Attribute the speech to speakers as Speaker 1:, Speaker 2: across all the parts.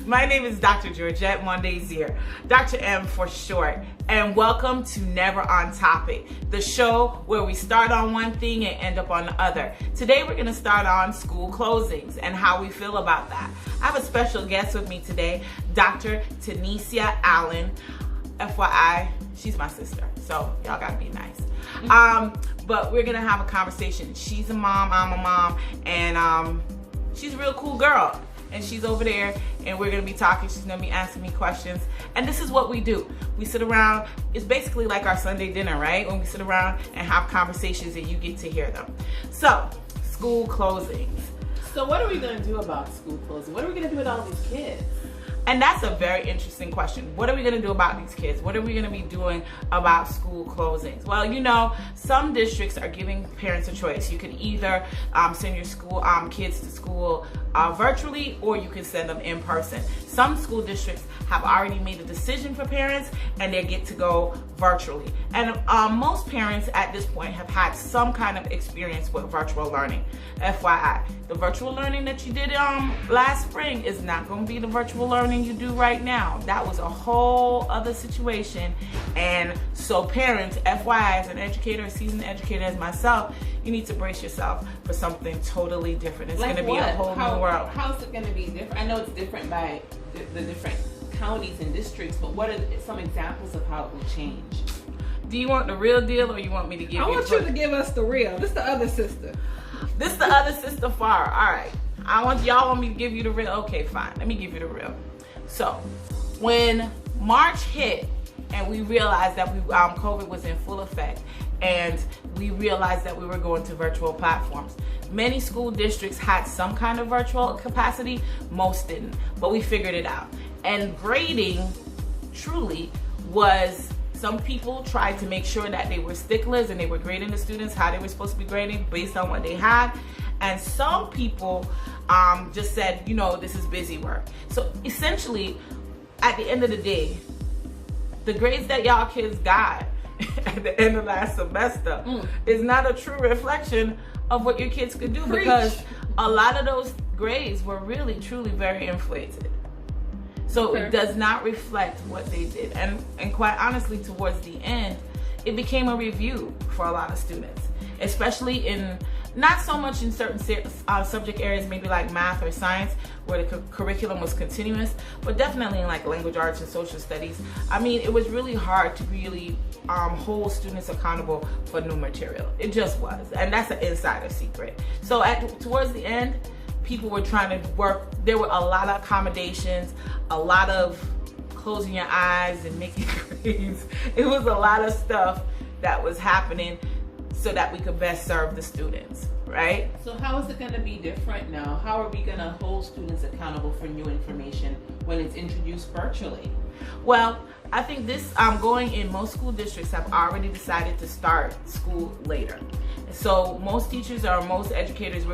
Speaker 1: My name is Dr. Georgette Mondazier, Dr. M for short, and welcome to Never on Topic, the show where we start on one thing and end up on the other. Today we're going to start on school closings and how we feel about that. I have a special guest with me today, Dr. Tanisha Allen. FYI, she's my sister, so y'all gotta be nice. But we're gonna have a conversation. She's a mom, I'm a mom, and she's a real cool girl. And she's over there, and we're gonna be talking. She's gonna be asking me questions. And this is what we do. We sit around, it's basically like our Sunday dinner, right? When we sit around and have conversations and you get to hear them. So, school closings.
Speaker 2: So what are we gonna do about school closing? What are we gonna do with all these kids?
Speaker 1: And that's a very interesting question. What are we gonna do about these kids? What are we gonna be doing about school closings? Well, you know, some districts are giving parents a choice. You can either send your school kids to school virtually, or you can send them in person. Some school districts have already made a decision for parents and they get to go virtually. And most parents at this point have had some kind of experience with virtual learning. FYI, the virtual learning that you did last spring is not going to be the virtual learning you do right now. That was a whole other situation. And so parents, FYI, as an educator, a seasoned educator as myself, you need to brace yourself for something totally different. It's going to be a whole new world.
Speaker 2: How's it going to be different? I know it's different by the different counties and districts, but what are some examples of how it will change?
Speaker 1: Do you want the real deal, or you want me to give you?
Speaker 3: I want you to give us the real. This is the other sister.
Speaker 1: This is the other sister far. All right. Y'all want me to give you the real? Okay, fine. Let me give you the real. So, when March hit and we realized that COVID was in full effect, and we realized that we were going to virtual platforms, many school districts had some kind of virtual capacity, most didn't, but we figured it out. And grading truly was, some people tried to make sure that they were sticklers and they were grading the students how they were supposed to be grading based on what they had. And some people just said, you know, this is busy work. So essentially, at the end of the day, the grades that y'all kids got at the end of last semester is not a true reflection of what your kids could do.
Speaker 3: Preach.
Speaker 1: Because a lot of those grades were really, truly very inflated. So It does not reflect what they did. And quite honestly, towards the end, it became a review for a lot of students, especially in, not so much in certain subject areas, maybe like math or science, where the curriculum was continuous, but definitely in like language arts and social studies. I mean, it was really hard to really hold students accountable for new material. It just was, and that's an insider secret. So towards the end, people were trying to work. There were a lot of accommodations, a lot of closing your eyes and making grades. It was a lot of stuff that was happening so that we could best serve the students, right?
Speaker 2: So how is it going to be different now? How are we going to hold students accountable for new information when it's introduced virtually?
Speaker 1: Well, I think this going in, most school districts have already decided to start school later. So most teachers or most educators,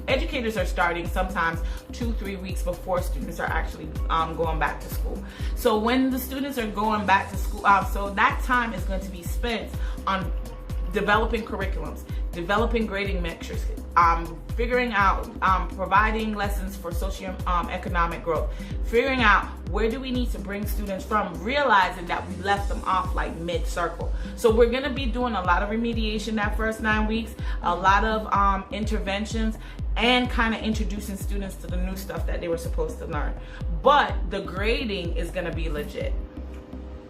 Speaker 1: educators are starting sometimes 2-3 weeks before students are actually going back to school. So when the students are going back to school, so that time is going to be spent on developing curriculums, developing grading metrics, figuring out, providing lessons for socio-economic growth, figuring out where do we need to bring students from, realizing that we left them off like mid-circle. So we're gonna be doing a lot of remediation that first 9 weeks, a lot of interventions, and kind of introducing students to the new stuff that they were supposed to learn. But the grading is gonna be legit.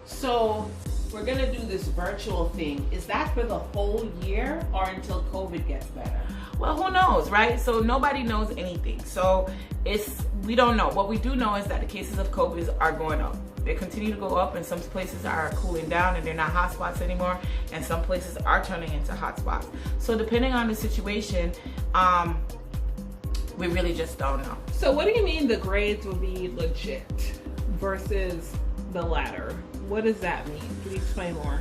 Speaker 2: So we're gonna do this virtual thing. Is that for the whole year or until COVID gets better?
Speaker 1: Well, who knows, right? So nobody knows anything. So we don't know. What we do know is that the cases of COVID are going up. They continue to go up, and some places are cooling down and they're not hotspots anymore, and some places are turning into hotspots. So depending on the situation, we really just don't know.
Speaker 3: So what do you mean the grades will be legit versus the latter? What does that mean? Can you explain more?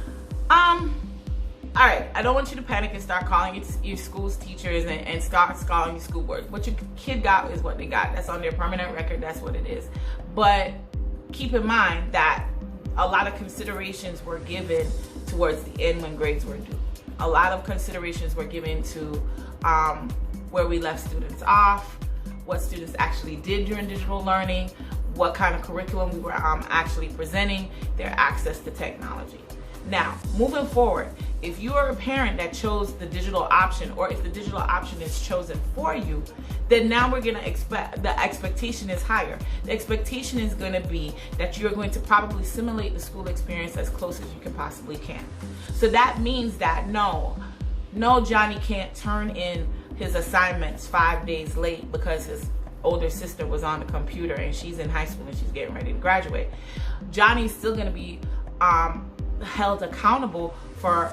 Speaker 1: All right, I don't want you to panic and start calling your school's teachers and start calling your school board. What your kid got is what they got. That's on their permanent record. That's what it is. But keep in mind that a lot of considerations were given towards the end when grades were due. A lot of considerations were given to where we left students off, what students actually did during digital learning, what kind of curriculum we were actually presenting, their access to technology. Now, moving forward, if you are a parent that chose the digital option, or if the digital option is chosen for you, then now we're gonna expect, the expectation is higher. The expectation is gonna be that you're going to probably simulate the school experience as close as you can possibly can. So that means that no, Johnny can't turn in his assignments 5 days late because his older sister was on the computer and she's in high school and she's getting ready to graduate. Johnny's still gonna be held accountable for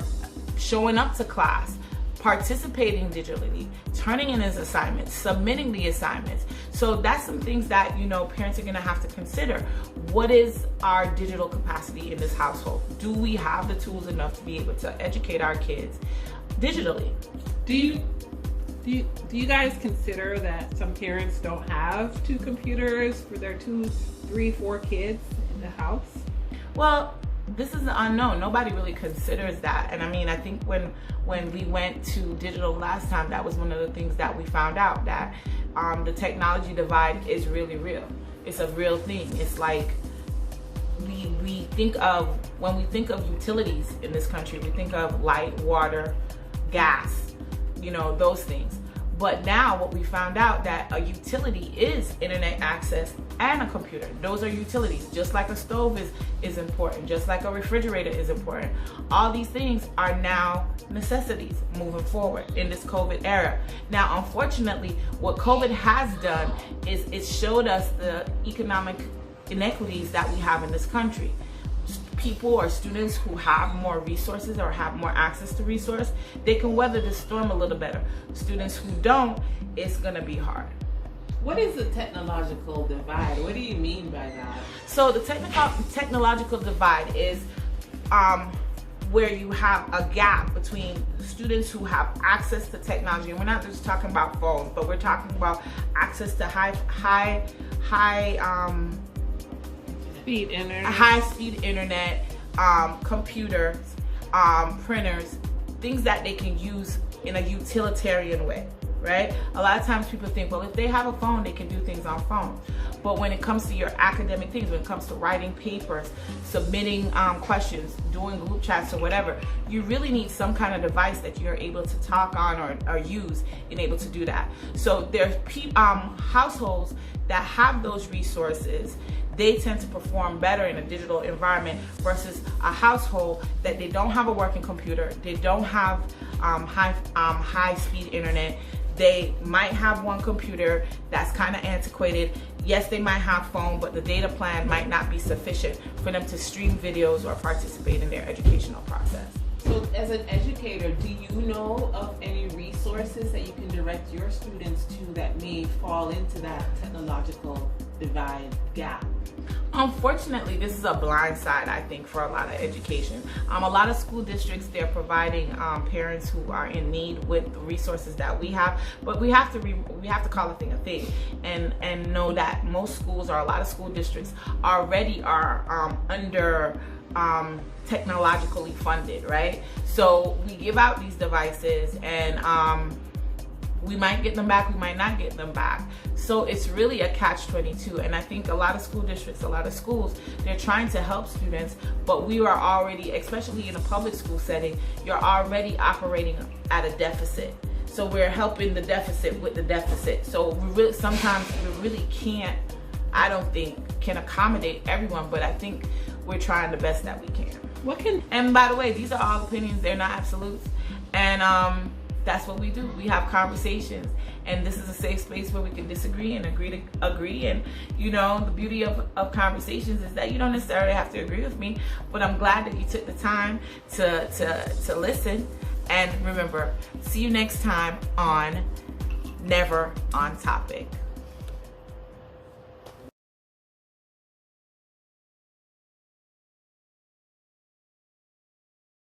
Speaker 1: showing up to class, participating digitally, turning in his assignments, submitting the assignments. So that's some things that, you know, parents are gonna have to consider. What is our digital capacity in this household? Do we have the tools enough to be able to educate our kids digitally?
Speaker 3: Do you guys consider that some parents don't have 2 computers for their 2, 3, 4 kids in the house?
Speaker 1: Well, this is the unknown. Nobody really considers that. And I mean, I think when we went to digital last time, that was one of the things that we found out, that the technology divide is really real. It's a real thing. It's like we think of, when we think of utilities in this country, we think of light, water, gas, you know, those things. But now what we found out, that a utility is internet access and a computer. Those are utilities. Just like a stove is important, just like a refrigerator is important. All these things are now necessities moving forward in this COVID era. Now, unfortunately, what COVID has done is it showed us the economic inequities that we have in this country. People or students who have more resources or have more access to resource, they can weather the storm a little better. Students who don't, it's gonna be hard.
Speaker 2: What is the technological divide? What do you mean by that?
Speaker 1: So the technological divide is where you have a gap between students who have access to technology, and we're not just talking about phones, but we're talking about access to high speed internet, computers, printers, things that they can use in a utilitarian way, right? A lot of times people think, well, if they have a phone, they can do things on phone. But when it comes to your academic things, when it comes to writing papers, submitting questions, doing group chats or whatever, you really need some kind of device that you're able to talk on or use and able to do that. So there's households that have those resources. They tend to perform better in a digital environment versus a household that they don't have a working computer, they don't have high-speed internet. They might have one computer that's kind of antiquated. Yes, they might have phone, but the data plan might not be sufficient for them to stream videos or participate in their educational process.
Speaker 2: So as an educator, do you know of any resources that you can direct your students to that may fall into that technological divide gap?
Speaker 1: Unfortunately, this is a blind side, I think, for a lot of education. A lot of school districts, they're providing parents who are in need with the resources that we have, but we have to call a thing a thing, and know that most schools, or a lot of school districts, already are under technologically funded, right? So we give out these devices, and we might get them back, we might not get them back. So it's really a catch-22, and I think a lot of school districts, a lot of schools, they're trying to help students, but we are already, especially in a public school setting, you're already operating at a deficit. So we're helping the deficit with the deficit. So sometimes we really can't, I don't think, can accommodate everyone, but I think we're trying the best that we can. And by the way, these are all opinions, they're not absolutes. And that's what we do. We have conversations, and this is a safe space where we can disagree and agree to agree. And you know, the beauty of conversations is that you don't necessarily have to agree with me, but I'm glad that you took the time to listen. And remember, see you next time on Never on Topic.